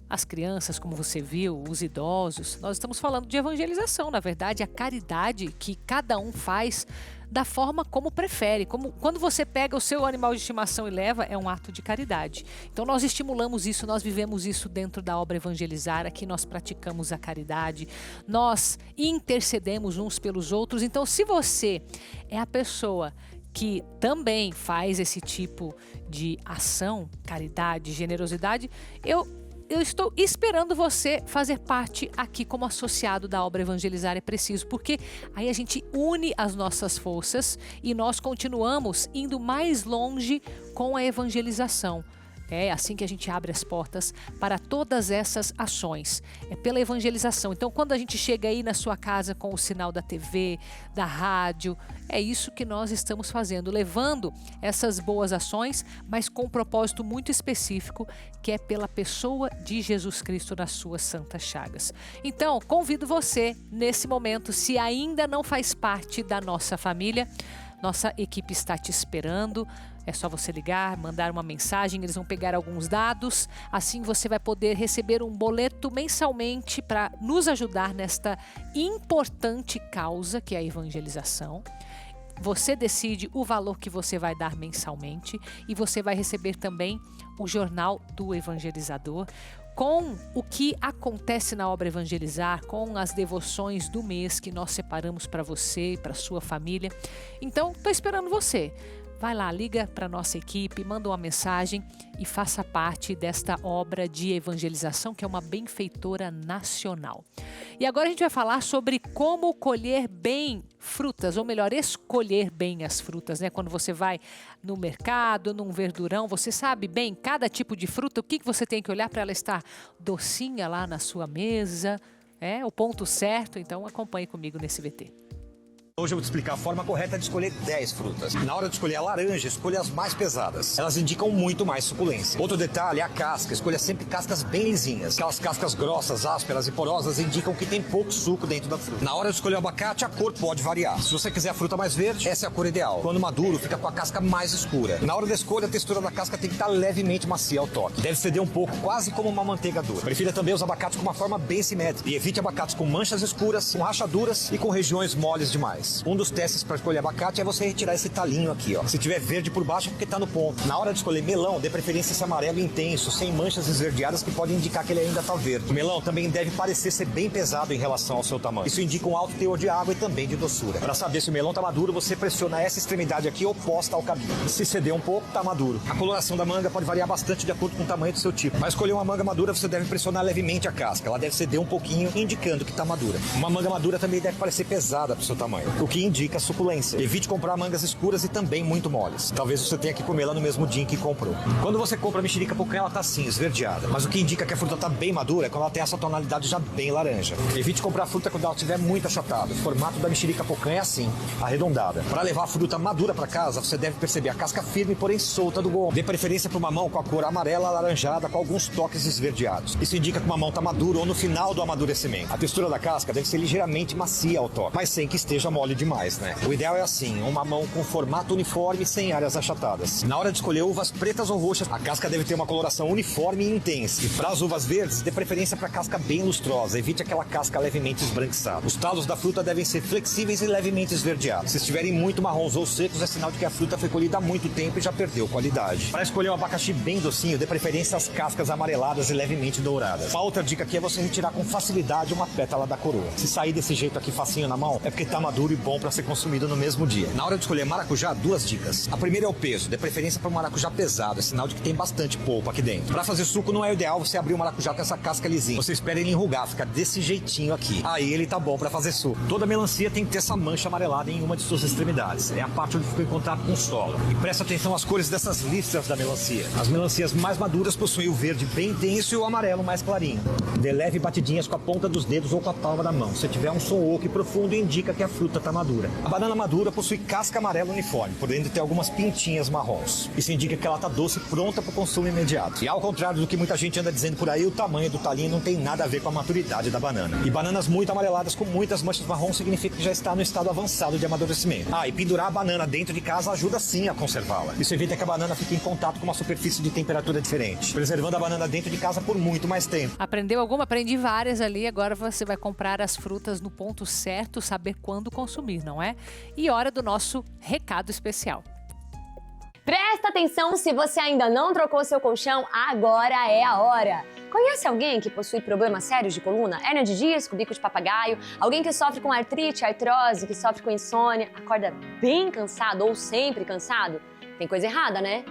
as crianças, como você viu, os idosos, nós estamos falando de evangelização, na verdade, a caridade que cada um faz da forma como prefere. Quando você pega o seu animal de estimação e leva, é um ato de caridade. Então nós estimulamos isso, nós vivemos isso dentro da obra Evangelizar, aqui nós praticamos a caridade, nós intercedemos uns pelos outros. Então, se você é a pessoa que também faz esse tipo de ação, caridade, generosidade, eu estou esperando você fazer parte aqui como associado da obra Evangelizar é Preciso, porque aí a gente une as nossas forças e nós continuamos indo mais longe com a evangelização. É assim que a gente abre as portas para todas essas ações, é pela evangelização. Então, quando a gente chega aí na sua casa com o sinal da TV, da rádio, é isso que nós estamos fazendo, levando essas boas ações, mas com um propósito muito específico, que é pela pessoa de Jesus Cristo nas suas santas chagas. Então, convido você, nesse momento, se ainda não faz parte da nossa família, nossa equipe está te esperando. É só você ligar, mandar uma mensagem, eles vão pegar alguns dados. Assim você vai poder receber um boleto mensalmente para nos ajudar nesta importante causa que é a evangelização. Você decide o valor que você vai dar mensalmente e você vai receber também o Jornal do Evangelizador, com o que acontece na obra Evangelizar, com as devoções do mês que nós separamos para você e para sua família. Então, estou esperando você. Vai lá, liga para a nossa equipe, manda uma mensagem e faça parte desta obra de evangelização, que é uma benfeitora nacional. E agora a gente vai falar sobre como colher bem frutas, ou melhor, escolher bem as frutas, né? Quando você vai no mercado, num verdurão, você sabe bem cada tipo de fruta, o que você tem que olhar para ela estar docinha lá na sua mesa, o ponto certo. Então acompanhe comigo nesse VT. Hoje eu vou te explicar a forma correta de escolher 10 frutas. Na hora de escolher a laranja, escolha as mais pesadas. Elas indicam muito mais suculência. Outro detalhe é a casca. Escolha sempre cascas bem lisinhas. Aquelas cascas grossas, ásperas e porosas indicam que tem pouco suco dentro da fruta. Na hora de escolher o abacate, a cor pode variar. Se você quiser a fruta mais verde, essa é a cor ideal. Quando maduro, fica com a casca mais escura. Na hora da escolha, a textura da casca tem que estar levemente macia ao toque. Deve ceder um pouco, quase como uma manteiga dura. Prefira também os abacates com uma forma bem simétrica. E evite abacates com manchas escuras, com rachaduras e com regiões moles demais. Um dos testes para escolher abacate é você retirar esse talinho aqui, ó. Se tiver verde por baixo é porque tá no ponto. Na hora de escolher melão, dê preferência esse amarelo intenso, sem manchas esverdeadas que podem indicar que ele ainda tá verde. O melão também deve parecer ser bem pesado em relação ao seu tamanho. Isso indica um alto teor de água e também de doçura. Para saber se o melão tá maduro, você pressiona essa extremidade aqui oposta ao caminho. Se ceder um pouco, tá maduro. A coloração da manga pode variar bastante de acordo com o tamanho do seu tipo. Para escolher uma manga madura, você deve pressionar levemente a casca. Ela deve ceder um pouquinho, indicando que tá madura. Uma manga madura também deve parecer pesada pro seu tamanho, o que indica suculência. Evite comprar mangas escuras e também muito moles. Talvez você tenha que comer lá no mesmo dia em que comprou. Quando você compra a mexerica pocã, ela tá assim, esverdeada. Mas o que indica que a fruta tá bem madura é quando ela tem essa tonalidade já bem laranja. Evite comprar a fruta quando ela estiver muito achatada. O formato da mexerica pocã é assim, arredondada. Para levar a fruta madura para casa, você deve perceber a casca firme, porém solta do gomo. Dê preferência para o mamão com a cor amarela alaranjada com alguns toques esverdeados. Isso indica que o mamão tá maduro ou no final do amadurecimento. A textura da casca deve ser ligeiramente macia ao toque, mas sem que esteja mole mole demais, né? O ideal é assim, um mamão com formato uniforme, sem áreas achatadas. Na hora de escolher uvas pretas ou roxas, a casca deve ter uma coloração uniforme e intensa. E para as uvas verdes, dê preferência para casca bem lustrosa, evite aquela casca levemente esbranquiçada. Os talos da fruta devem ser flexíveis e levemente esverdeados. Se estiverem muito marrons ou secos, é sinal de que a fruta foi colhida há muito tempo e já perdeu qualidade. Para escolher um abacaxi bem docinho, dê preferência às cascas amareladas e levemente douradas. A outra dica aqui é você retirar com facilidade uma pétala da coroa. Se sair desse jeito aqui facinho na mão, é porque tá maduro e bom para ser consumido no mesmo dia. Na hora de escolher maracujá, 2 dicas. A primeira é o peso, dê preferência para um maracujá pesado, é sinal de que tem bastante polpa aqui dentro. Para fazer suco não é ideal você abrir o maracujá com essa casca lisinha. Você espera ele enrugar, fica desse jeitinho aqui. Aí ele tá bom para fazer suco. Toda melancia tem que ter essa mancha amarelada em uma de suas extremidades. É a parte onde ficou em contato com o solo. E presta atenção às cores dessas listras da melancia. As melancias mais maduras possuem o verde bem intenso e o amarelo mais clarinho. Dê leve batidinhas com a ponta dos dedos ou com a palma da mão. Se tiver um som oco e profundo, indica que a fruta está madura. A banana madura possui casca amarela uniforme, por dentro tem algumas pintinhas marrons. Isso indica que ela está doce e pronta para o consumo imediato. E ao contrário do que muita gente anda dizendo por aí, o tamanho do talinho não tem nada a ver com a maturidade da banana. E bananas muito amareladas com muitas manchas marrons significa que já está no estado avançado de amadurecimento. E pendurar a banana dentro de casa ajuda sim a conservá-la. Isso evita que a banana fique em contato com uma superfície de temperatura diferente, preservando a banana dentro de casa por muito mais tempo. Aprendeu alguma? Aprendi várias ali. Agora você vai comprar as frutas no ponto certo, saber quando consumir, não é? E hora do nosso recado especial. Presta atenção, se você ainda não trocou seu colchão, agora é a hora! Conhece alguém que possui problemas sérios de coluna? Hérnia de disco, bico de papagaio? Alguém que sofre com artrite, artrose, que sofre com insônia, acorda bem cansado ou sempre cansado? Tem coisa errada, né?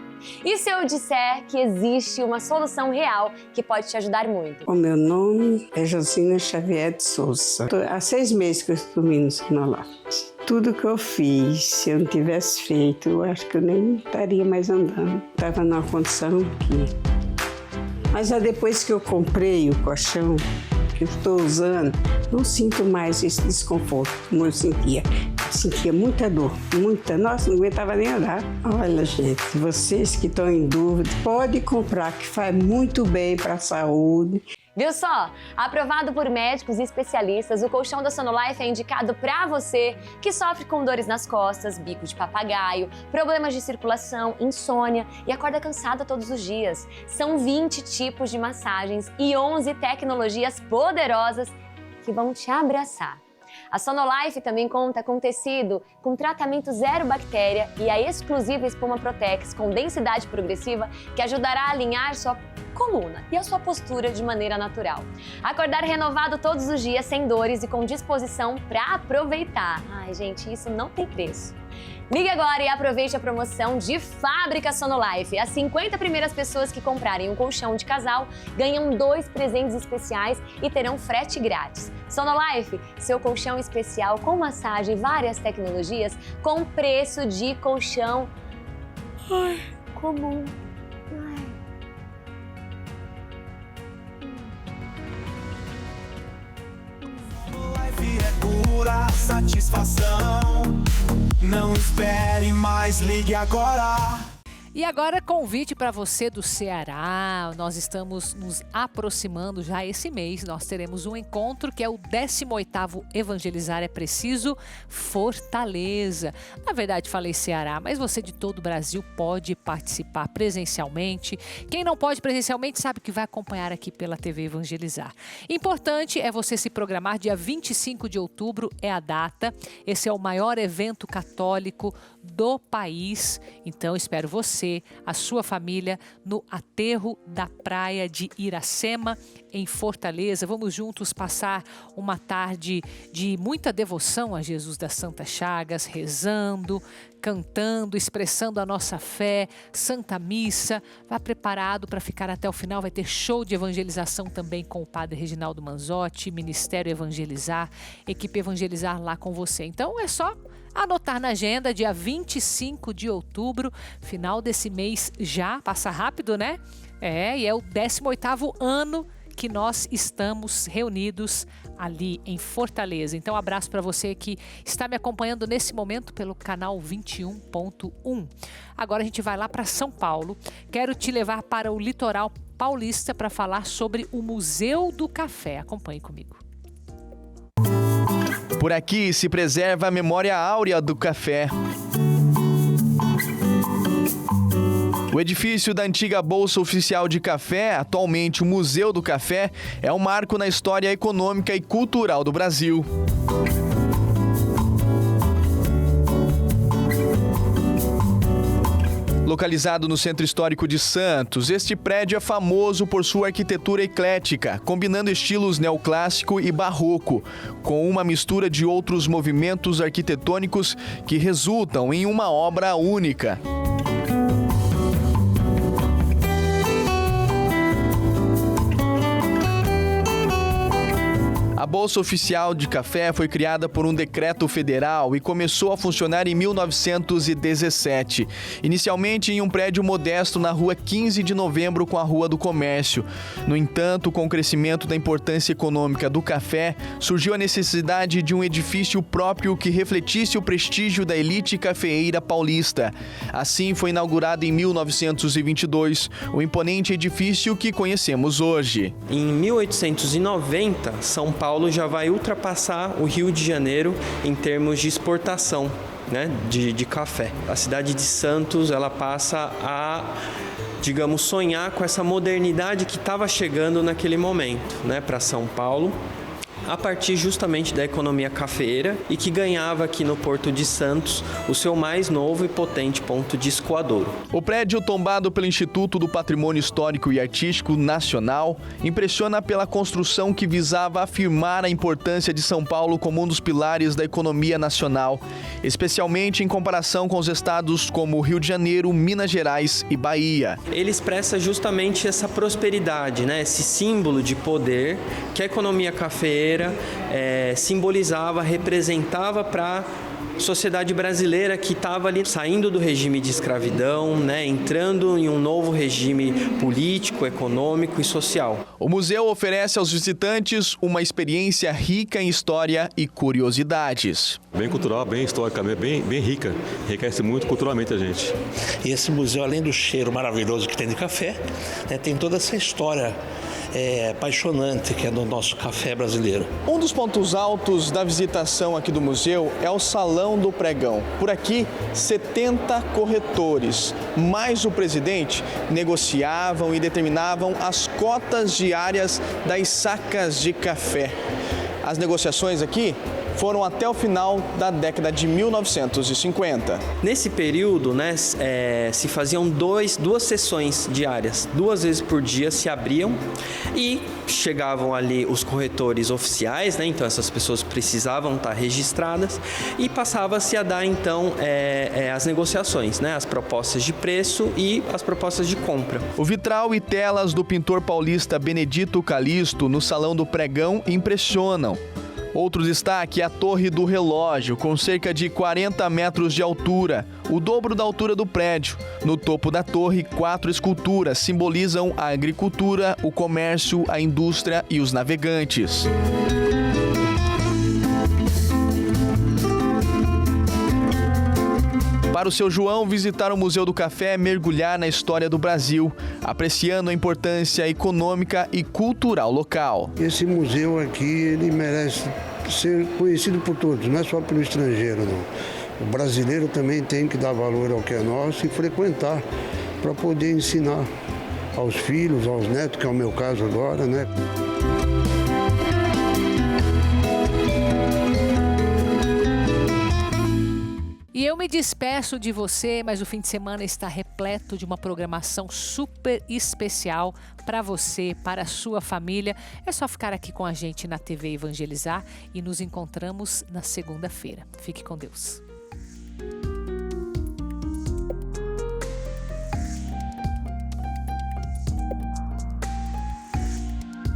E se eu disser que existe uma solução real que pode te ajudar muito? O meu nome é Josina Xavier de Souza. Há 6 meses que eu estou tomando Sonolife. Tudo que eu fiz, se eu não tivesse feito, eu acho que eu nem estaria mais andando. Estava numa condição que... Mas depois que eu comprei o colchão, que eu estou usando, não sinto mais esse desconforto como eu sentia. Sentia muita dor, muita. Nossa, não aguentava nem andar. Olha, gente, vocês que estão em dúvida, pode comprar, que faz muito bem para a saúde. Viu só? Aprovado por médicos e especialistas, o colchão da Sonolife é indicado para você que sofre com dores nas costas, bico de papagaio, problemas de circulação, insônia e acorda cansada todos os dias. São 20 tipos de massagens e 11 tecnologias poderosas que vão te abraçar. A Sonolife também conta com tecido com tratamento zero bactéria e a exclusiva espuma Protex com densidade progressiva que ajudará a alinhar sua coluna e a sua postura de maneira natural. Acordar renovado todos os dias, sem dores e com disposição para aproveitar. Ai, gente, isso não tem preço. Ligue agora e aproveite a promoção de Fábrica Sonolife. As 50 primeiras pessoas que comprarem um colchão de casal ganham 2 presentes especiais e terão frete grátis. Sonolife, seu colchão especial com massagem e várias tecnologias com preço de colchão comum. É pura satisfação. Não espere mais, ligue agora. E agora, convite para você do Ceará. Nós estamos nos aproximando já esse mês. Nós teremos um encontro que é o 18º Evangelizar é Preciso Fortaleza. Na verdade, falei Ceará, mas você de todo o Brasil pode participar presencialmente. Quem não pode presencialmente sabe que vai acompanhar aqui pela TV Evangelizar. Importante é você se programar. Dia 25 de outubro é a data. Esse é o maior evento católico do país. Então, espero você, a sua família, no aterro da praia de Iracema, em Fortaleza. Vamos juntos passar uma tarde de muita devoção a Jesus das Santas Chagas, rezando, cantando, expressando a nossa fé, Santa Missa. Vá preparado para ficar até o final. Vai ter show de evangelização também com o Padre Reginaldo Manzotti, Ministério Evangelizar, equipe Evangelizar lá com você. Então é só anotar na agenda, dia 25 de outubro, final desse mês já, passa rápido, né? E é o 18º ano que nós estamos reunidos ali em Fortaleza. Então, abraço para você que está me acompanhando nesse momento pelo canal 21.1. Agora a gente vai lá para São Paulo. Quero te levar para o litoral paulista para falar sobre o Museu do Café. Acompanhe comigo. Por aqui se preserva a memória áurea do café. O edifício da antiga Bolsa Oficial de Café, atualmente o Museu do Café, é um marco na história econômica e cultural do Brasil. Localizado no Centro Histórico de Santos, este prédio é famoso por sua arquitetura eclética, combinando estilos neoclássico e barroco, com uma mistura de outros movimentos arquitetônicos que resultam em uma obra única. A Bolsa Oficial de Café foi criada por um decreto federal e começou a funcionar em 1917, inicialmente em um prédio modesto na Rua 15 de Novembro com a Rua do Comércio. No entanto, com o crescimento da importância econômica do café, surgiu a necessidade de um edifício próprio que refletisse o prestígio da elite cafeeira paulista. Assim, foi inaugurado em 1922 o imponente edifício que conhecemos hoje. Em 1890, São Paulo já vai ultrapassar o Rio de Janeiro em termos de exportação, né, de café. A cidade de Santos, ela passa a, digamos, sonhar com essa modernidade que estava chegando naquele momento, né, para São Paulo, a partir justamente da economia cafeeira e que ganhava aqui no Porto de Santos o seu mais novo e potente ponto de escoadouro. O prédio, tombado pelo Instituto do Patrimônio Histórico e Artístico Nacional, impressiona pela construção que visava afirmar a importância de São Paulo como um dos pilares da economia nacional, especialmente em comparação com os estados como Rio de Janeiro, Minas Gerais e Bahia. Ele expressa justamente essa prosperidade, né? Esse símbolo de poder que a economia cafeeira simbolizava, representava para a sociedade brasileira que estava ali saindo do regime de escravidão, né, entrando em um novo regime político, econômico e social. O museu oferece aos visitantes uma experiência rica em história e curiosidades. Bem cultural, bem histórica, bem rica, enriquece muito culturalmente a gente. E esse museu, além do cheiro maravilhoso que tem de café, né, tem toda essa história apaixonante que é do nosso café brasileiro. Um dos pontos altos da visitação aqui do museu é o Salão do Pregão. Por aqui, 70 corretores, mais o presidente, negociavam e determinavam as cotas diárias das sacas de café. As negociações aqui foram até o final da década de 1950. Nesse período, né, se faziam duas sessões diárias. 2 vezes por dia se abriam e chegavam ali os corretores oficiais, né, então essas pessoas precisavam estar registradas e passava-se a dar então as negociações, né, as propostas de preço e as propostas de compra. O vitral e telas do pintor paulista Benedito Calixto no Salão do Pregão impressionam. Outro destaque é a Torre do Relógio, com cerca de 40 metros de altura, o dobro da altura do prédio. No topo da torre, 4 esculturas simbolizam a agricultura, o comércio, a indústria e os navegantes. Para o seu João, visitar o Museu do Café é mergulhar na história do Brasil, apreciando a importância econômica e cultural local. Esse museu aqui, ele merece ser conhecido por todos, não é só pelo estrangeiro, não. O brasileiro também tem que dar valor ao que é nosso e frequentar para poder ensinar aos filhos, aos netos, que é o meu caso agora, né? E eu me despeço de você, mas o fim de semana está repleto de uma programação super especial para você, para a sua família. É só ficar aqui com a gente na TV Evangelizar e nos encontramos na segunda-feira. Fique com Deus.